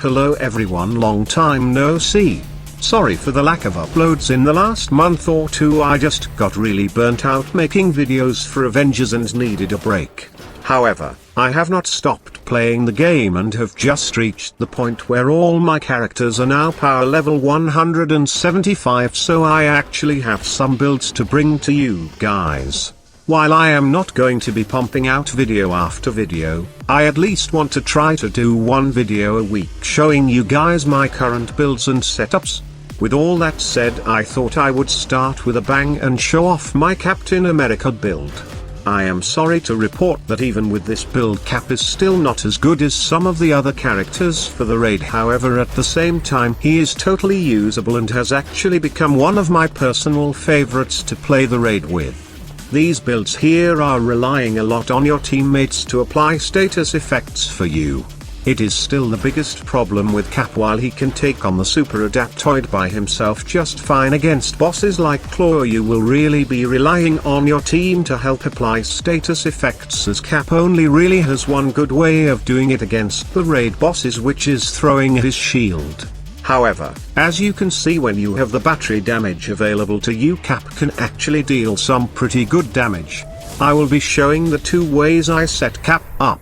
Hello everyone, long time no see. Sorry for the lack of uploads in the last month or two. I just got really burnt out making videos for Avengers and needed a break. However, I have not stopped playing the game and have just reached the point where all my characters are now power level 175, so I actually have some builds to bring to you guys. While I am not going to be pumping out video after video, I at least want to try to do one video a week showing you guys my current builds and setups. With all that said, I thought I would start with a bang and show off my Captain America build. I am sorry to report that even with this build, Cap is still not as good as some of the other characters for the raid. However, at the same time, he is totally usable and has actually become one of my personal favorites to play the raid with. These builds here are relying a lot on your teammates to apply status effects for you. It is still the biggest problem with Cap. While he can take on the super adaptoid by himself just fine against bosses like Claw, you will really be relying on your team to help apply status effects, as Cap only really has one good way of doing it against the raid bosses, which is throwing his shield. However, as you can see, when you have the battery damage available to you, Cap can actually deal some pretty good damage. I will be showing the two ways I set Cap up.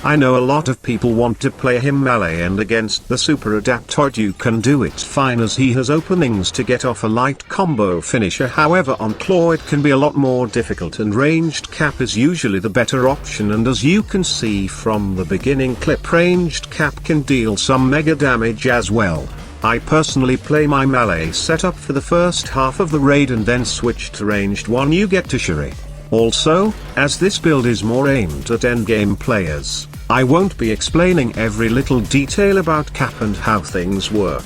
I know a lot of people want to play him melee, and against the super adaptoid you can do it fine as he has openings to get off a light combo finisher. However, on Claw it can be a lot more difficult, and ranged Cap is usually the better option, and as you can see from the beginning clip, ranged Cap can deal some mega damage as well. I personally play my melee setup for the first half of the raid and then switch to ranged one you get to Shuri. Also, as this build is more aimed at endgame players, I won't be explaining every little detail about Cap and how things work.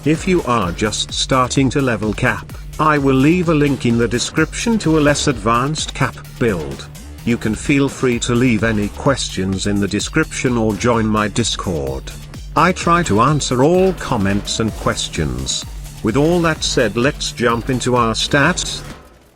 If you are just starting to level Cap, I will leave a link in the description to a less advanced Cap build. You can feel free to leave any questions in the description or join my Discord. I try to answer all comments and questions. With all that said, let's jump into our stats.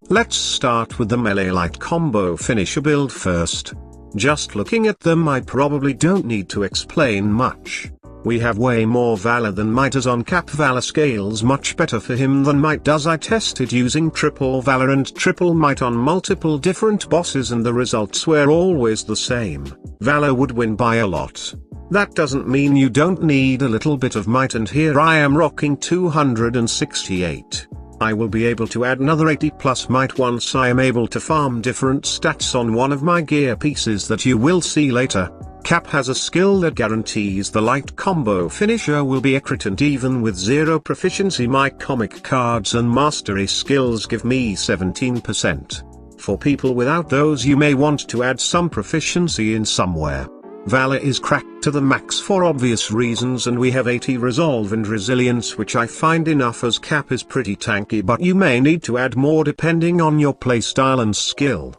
Let's start with the melee light combo finisher build first. Just looking at them, I probably don't need to explain much. We have way more Valor than Might, as on Cap Valor scales much better for him than Might does. I tested using triple Valor and triple Might on multiple different bosses and the results were always the same. Valor would win by a lot. That doesn't mean you don't need a little bit of Might, and here I am rocking 268. I will be able to add another 80 plus Might once I am able to farm different stats on one of my gear pieces that you will see later. Cap has a skill that guarantees the light combo finisher will be a crit, and even with 0 proficiency my comic cards and mastery skills give me 17%. For people without those, you may want to add some proficiency in somewhere. Valor is cracked to the max for obvious reasons, and we have 80 resolve and resilience, which I find enough as Cap is pretty tanky, but you may need to add more depending on your playstyle and skill.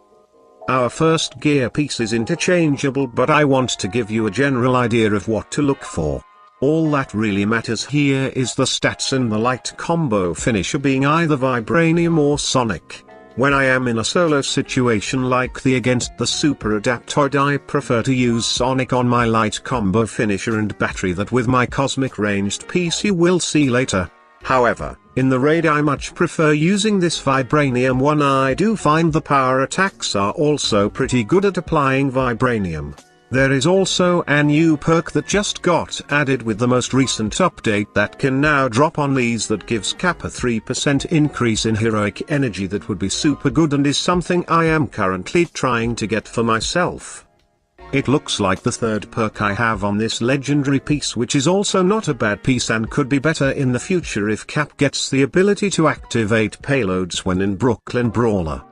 Our first gear piece is interchangeable, but I want to give you a general idea of what to look for. All that really matters here is the stats in the light combo finisher being either Vibranium or Sonic. When I am in a solo situation like the against the super adaptoid, I prefer to use Sonic on my light combo finisher and battery that with my cosmic ranged piece you will see later. However, in the raid I much prefer using this Vibranium one. I do find the power attacks are also pretty good at applying Vibranium. There is also a new perk that just got added with the most recent update that can now drop on these, that gives Cap a 3% increase in heroic energy. That would be super good and is something I am currently trying to get for myself. It looks like the third perk I have on this legendary piece, which is also not a bad piece and could be better in the future if Cap gets the ability to activate payloads when in Brooklyn Brawler.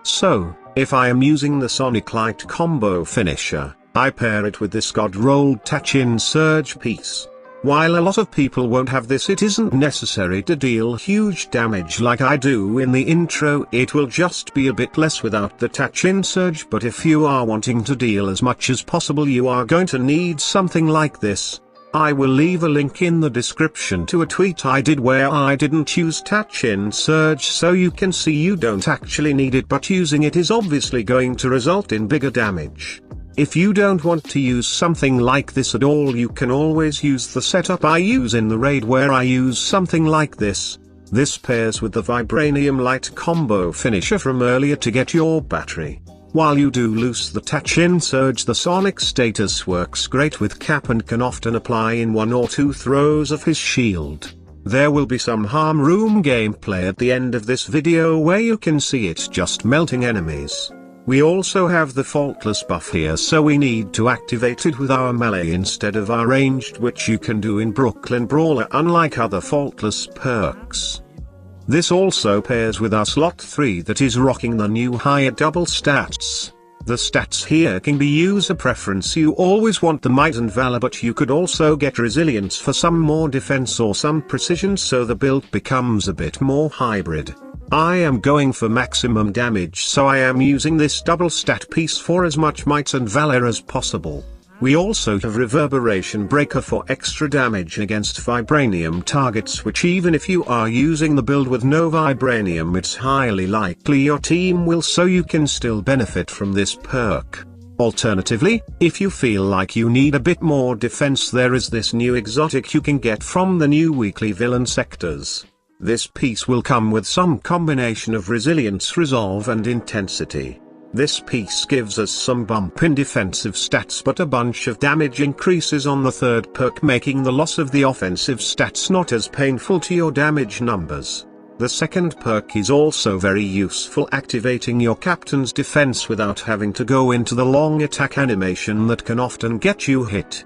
So, if I am using the Sonic Light combo finisher, I pair it with this God-rolled Tachin Surge piece. While a lot of people won't have this, it isn't necessary to deal huge damage like I do in the intro. It will just be a bit less without the Tachin Surge, but if you are wanting to deal as much as possible, you are going to need something like this. I will leave a link in the description to a tweet I did where I didn't use Tachin Surge, so you can see you don't actually need it, but using it is obviously going to result in bigger damage. If you don't want to use something like this at all, you can always use the setup I use in the raid, where I use something like this. This pairs with the Vibranium Light combo finisher from earlier to get your battery. While you do lose the Tachin Surge, the Sonic status works great with Cap and can often apply in 1 or 2 throws of his shield. There will be some harm room gameplay at the end of this video where you can see it just melting enemies. We also have the Faultless buff here, so we need to activate it with our melee instead of our ranged, which you can do in Brooklyn Brawler unlike other Faultless perks. This also pairs with our slot 3 that is rocking the new higher double stats. The stats here can be user preference. You always want the Might and Valor, but you could also get Resilience for some more defense or some precision, so the build becomes a bit more hybrid. I am going for maximum damage, so I am using this double stat piece for as much Might and Valor as possible. We also have Reverberation Breaker for extra damage against Vibranium targets, which even if you are using the build with no Vibranium, it's highly likely your team will, so you can still benefit from this perk. Alternatively, if you feel like you need a bit more defense, there is this new exotic you can get from the new weekly villain sectors. This piece will come with some combination of resilience, resolve and intensity. This piece gives us some bump in defensive stats but a bunch of damage increases on the third perk, making the loss of the offensive stats not as painful to your damage numbers. The second perk is also very useful, activating your captain's defense without having to go into the long attack animation that can often get you hit.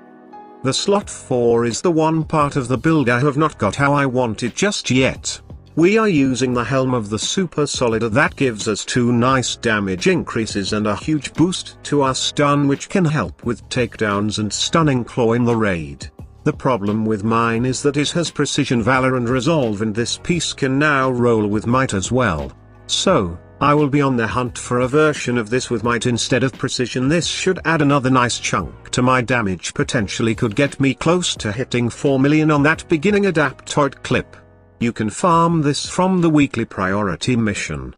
The slot 4 is the one part of the build I have not got how I want it just yet. We are using the Helm of the Super Solider that gives us 2 nice damage increases and a huge boost to our stun, which can help with takedowns and stunning claw in the raid. The problem with mine is that it has Precision, Valor and Resolve, and this piece can now roll with Might as well. So, I will be on the hunt for a version of this with Might instead of Precision. This should add another nice chunk to my damage, potentially could get me close to hitting 4 million on that beginning Adaptoid clip. You can farm this from the weekly priority mission.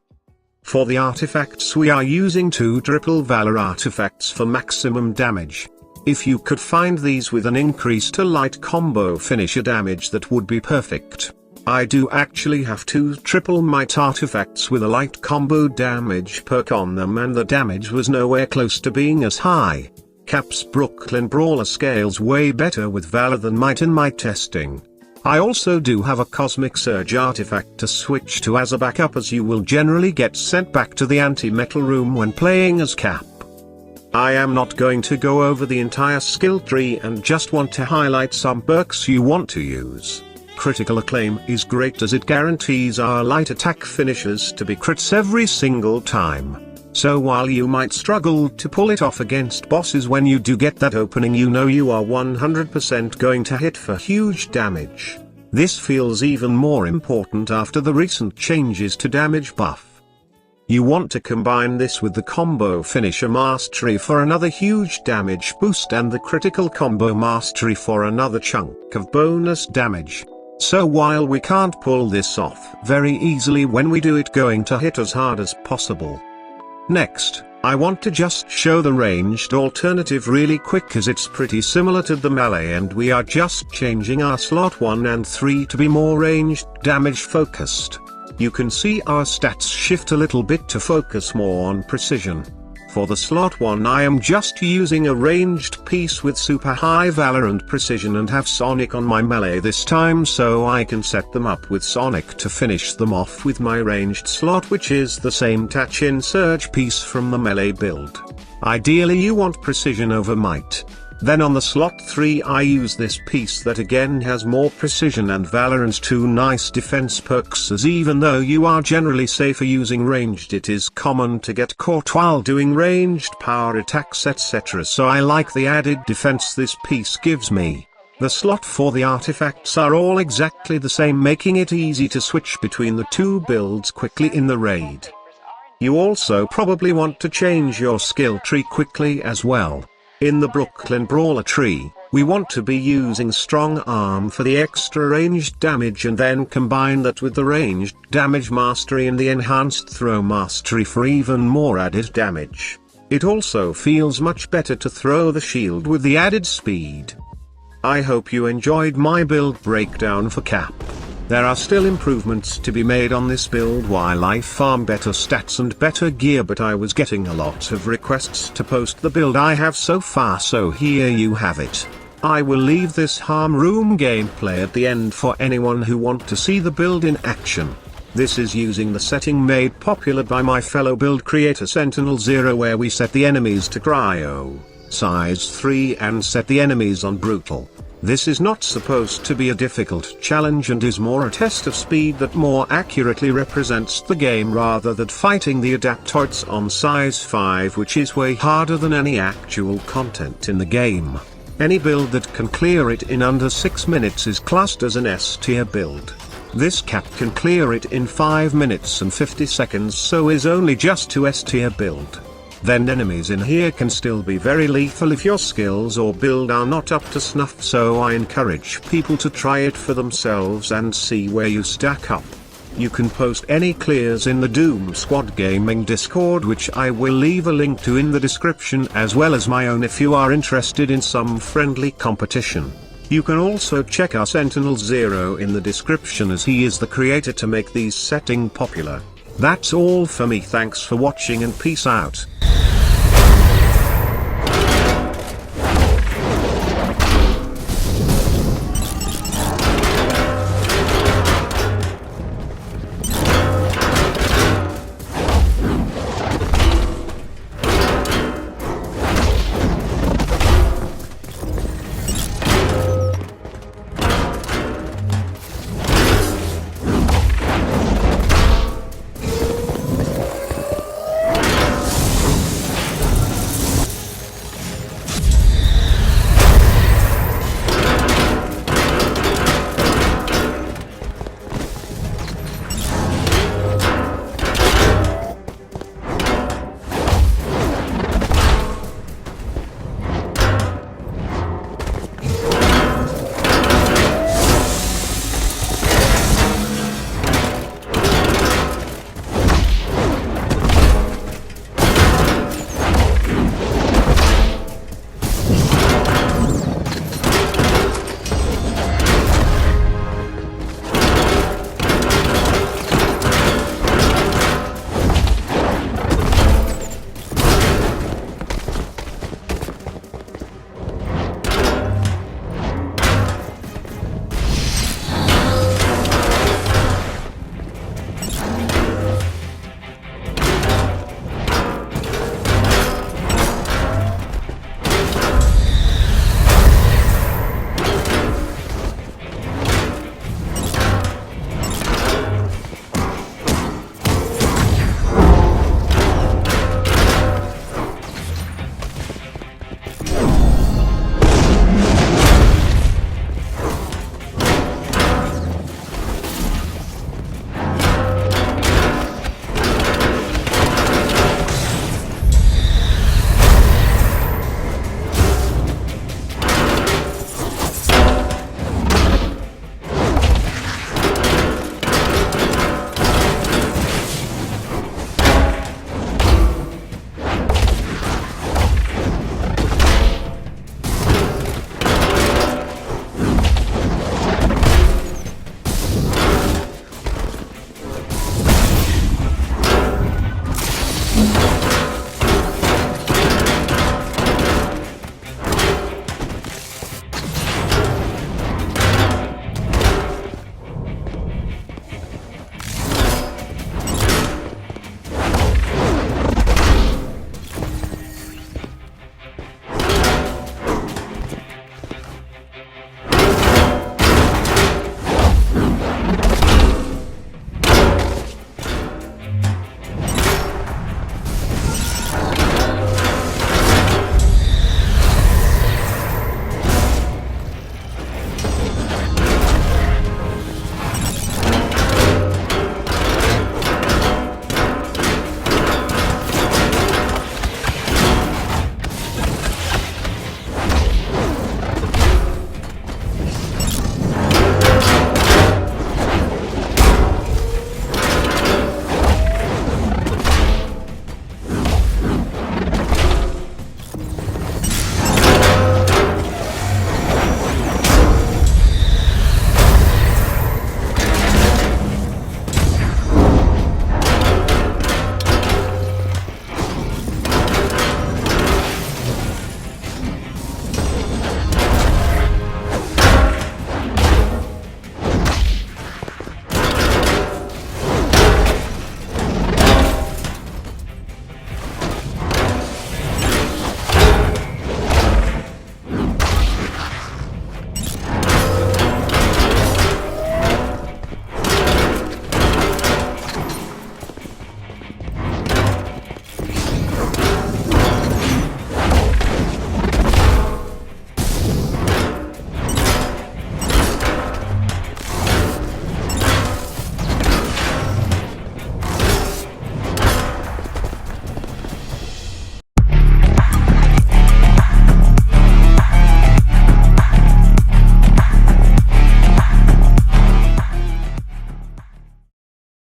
For the artifacts, we are using 2 triple Valor artifacts for maximum damage. If you could find these with an increase to light combo finisher damage, that would be perfect. I do actually have 2 triple Might artifacts with a light combo damage perk on them, and the damage was nowhere close to being as high. Cap's Brooklyn Brawler scales way better with Valor than Might in my testing. I also do have a Cosmic Surge artifact to switch to as a backup, as you will generally get sent back to the anti-metal room when playing as Cap. I am not going to go over the entire skill tree and just want to highlight some perks you want to use. Critical Acclaim is great as it guarantees our light attack finishers to be crits every single time. So while you might struggle to pull it off against bosses, when you do get that opening, you know you are 100% going to hit for huge damage. This feels even more important after the recent changes to damage buff. You want to combine this with the combo finisher mastery for another huge damage boost and the critical combo mastery for another chunk of bonus damage. So while we can't pull this off very easily, when we do it, going to hit as hard as possible. Next, I want to just show the ranged alternative really quick, as it's pretty similar to the melee, and we are just changing our slot 1 and 3 to be more ranged damage focused. You can see our stats shift a little bit to focus more on precision. For the slot 1, I am just using a ranged piece with super high Valor and Precision, and have Sonic on my melee this time, so I can set them up with Sonic to finish them off with my ranged slot, which is the same Tachin Surge piece from the melee build. Ideally you want Precision over Might. Then on the slot 3 I use this piece that again has more Precision and Valor and 2 nice defense perks, as even though you are generally safer using ranged, it is common to get caught while doing ranged power attacks etc, so I like the added defense this piece gives me. The slot for the artifacts are all exactly the same, making it easy to switch between the 2 builds quickly in the raid. You also probably want to change your skill tree quickly as well. In the Brooklyn Brawler tree, we want to be using Strong Arm for the extra ranged damage, and then combine that with the ranged damage mastery and the enhanced throw mastery for even more added damage. It also feels much better to throw the shield with the added speed. I hope you enjoyed my build breakdown for Cap. There are still improvements to be made on this build while I farm better stats and better gear, but I was getting a lot of requests to post the build I have so far, so here you have it. I will leave this harm room gameplay at the end for anyone who want to see the build in action. This is using the setting made popular by my fellow build creator Sentinel Zero, where we set the enemies to Cryo Size 3 and set the enemies on Brutal. This is not supposed to be a difficult challenge and is more a test of speed that more accurately represents the game rather than fighting the adaptoids on Size 5, which is way harder than any actual content in the game. Any build that can clear it in under 6 minutes is classed as an S tier build. This Cap can clear it in 5 minutes and 50 seconds, so is only just to S tier build. Then enemies in here can still be very lethal if your skills or build are not up to snuff, so I encourage people to try it for themselves and see where you stack up. You can post any clears in the Doom Squad Gaming Discord, which I will leave a link to in the description, as well as my own if you are interested in some friendly competition. You can also check our Sentinel Zero in the description, as he is the creator to make these setting popular. That's all for me, thanks for watching and peace out.